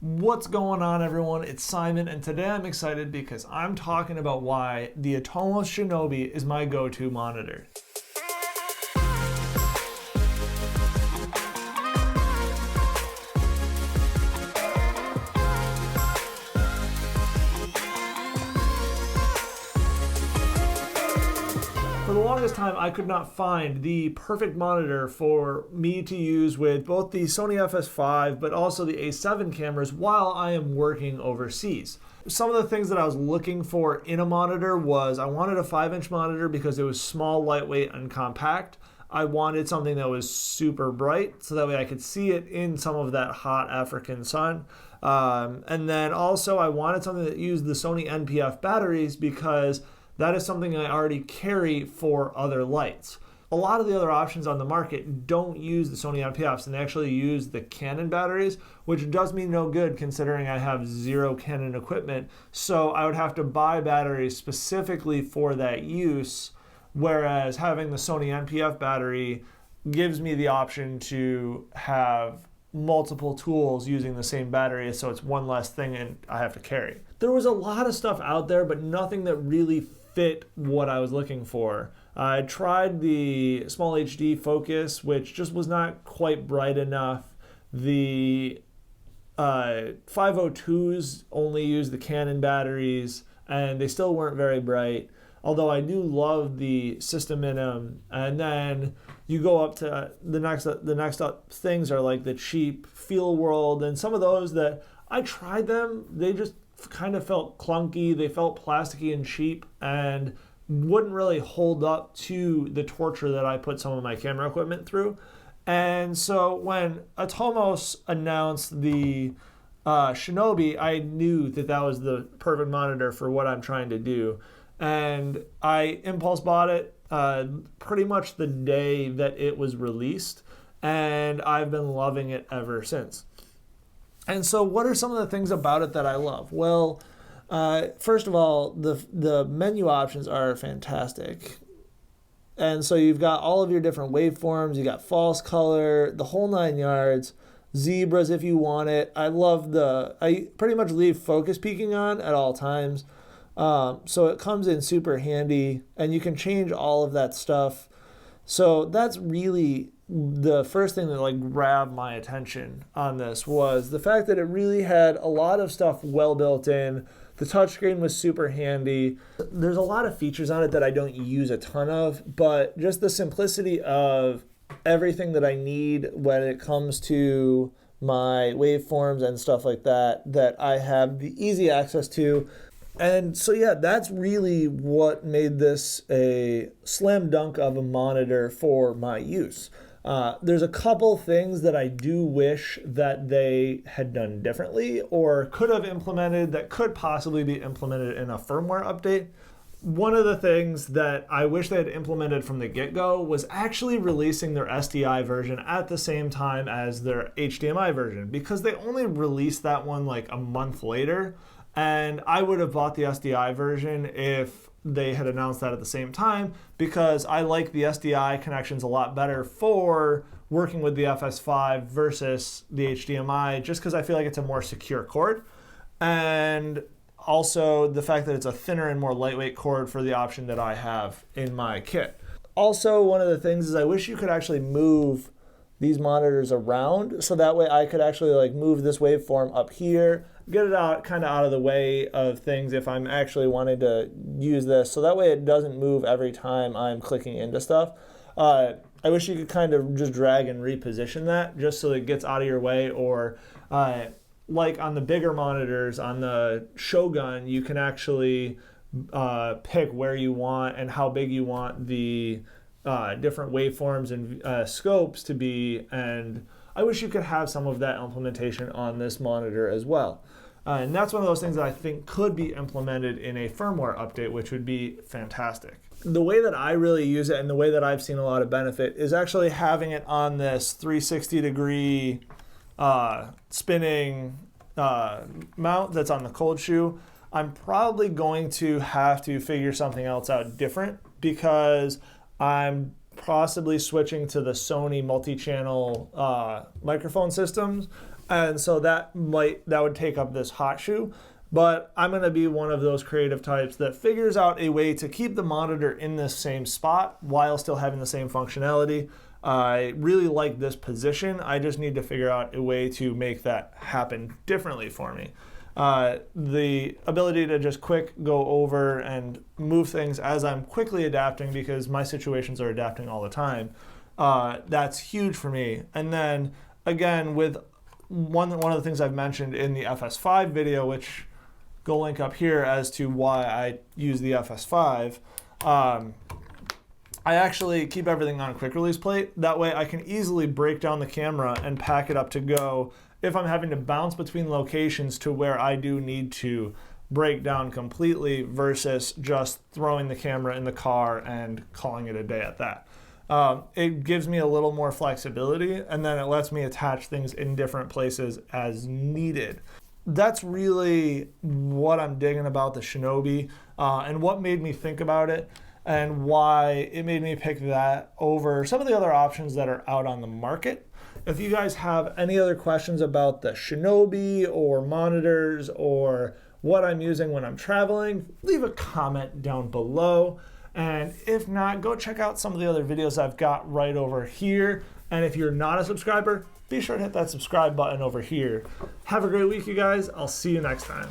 What's going on, everyone? It's Simon, and today I'm excited because I'm talking about why the Atomos Shinobi is my go-to monitor. For the longest time, I could not find the perfect monitor for me to use with both the Sony FS5 but also the A7 cameras while I am working overseas. Some of the things that I was looking for in a monitor was I wanted a 5-inch monitor because it was small, lightweight, and compact. I wanted something that was super bright so that way I could see it in some of that hot African sun. And then also I wanted something that used the Sony NPF batteries because that is something I already carry for other lights. A lot of the other options on the market don't use the Sony NPFs and they actually use the Canon batteries, which does me no good considering I have zero Canon equipment. So I would have to buy batteries specifically for that use, whereas having the Sony NPF battery gives me the option to have multiple tools using the same battery, so it's one less thing and I have to carry. There was a lot of stuff out there, but nothing that really fit what I was looking for. I tried the small HD focus, which just was not quite bright enough. The 502s only used the Canon batteries, and they still weren't very bright. Although I do love the system in them. And then you go up to the next up things are like the cheap Feel World, and some of those that I tried them, they just kind of felt clunky, they felt plasticky and cheap, and wouldn't really hold up to the torture that I put some of my camera equipment through. And so when Atomos announced the Shinobi, I knew that that was the perfect monitor for what I'm trying to do. And I impulse bought it pretty much the day that it was released, and I've been loving it ever since. And so what are some of the things about it that I love? Well, first of all, the menu options are fantastic. And so you've got all of your different waveforms, you got false color, the whole 9 yards, zebras if you want it. I pretty much leave focus peaking on at all times. So it comes in super handy, and you can change all of that stuff. So that's really the first thing that grabbed my attention on this, was the fact that it really had a lot of stuff well built in. The touchscreen was super handy. There's a lot of features on it that I don't use a ton of, but just the simplicity of everything that I need when it comes to my waveforms and stuff like that I have the easy access to. And so yeah, that's really what made this a slam dunk of a monitor for my use. There's a couple things that I do wish that they had done differently or could have implemented that could possibly be implemented in a firmware update. One of the things that I wish they had implemented from the get-go was actually releasing their SDI version at the same time as their HDMI version, because they only released that one like a month later. And I would have bought the SDI version if they had announced that at the same time, because I like the SDI connections a lot better for working with the FS5 versus the HDMI, just because I feel like it's a more secure cord. And also the fact that it's a thinner and more lightweight cord for the option that I have in my kit. Also, one of the things is I wish you could actually move these monitors around, so that way I could actually move this waveform up here, get it out kind of out of the way of things if I'm actually wanting to use this, so that way it doesn't move every time I'm clicking into stuff. I wish you could kind of just drag and reposition that just so it gets out of your way, or like on the bigger monitors on the Shogun, you can actually pick where you want and how big you want the different waveforms and scopes to be, and I wish you could have some of that implementation on this monitor as well. And that's one of those things that I think could be implemented in a firmware update, which would be fantastic. The way that I really use it and the way that I've seen a lot of benefit is actually having it on this 360-degree spinning mount that's on the cold shoe. I'm probably going to have to figure something else out different, because I'm possibly switching to the Sony multi-channel microphone systems, And so that would take up this hot shoe. But I'm going to be one of those creative types that figures out a way to keep the monitor in this same spot while still having the same functionality. I really like this position. I just need to figure out a way to make that happen differently for me. The ability to just go over and move things as I'm quickly adapting, because my situations are adapting all the time. That's huge for me. And then again, with one of the things I've mentioned in the FS5 video, which go link up here as to why I use the FS5, I actually keep everything on a quick release plate. That way I can easily break down the camera and pack it up to go if I'm having to bounce between locations to where I do need to break down completely, versus just throwing the camera in the car and calling it a day at that. It gives me a little more flexibility, and then it lets me attach things in different places as needed. That's really what I'm digging about the Shinobi, and what made me think about it, and why it made me pick that over some of the other options that are out on the market. If you guys have any other questions about the Shinobi or monitors or what I'm using when I'm traveling, leave a comment down below. And if not, go check out some of the other videos I've got right over here. And if you're not a subscriber, be sure to hit that subscribe button over here. Have a great week, you guys. I'll see you next time.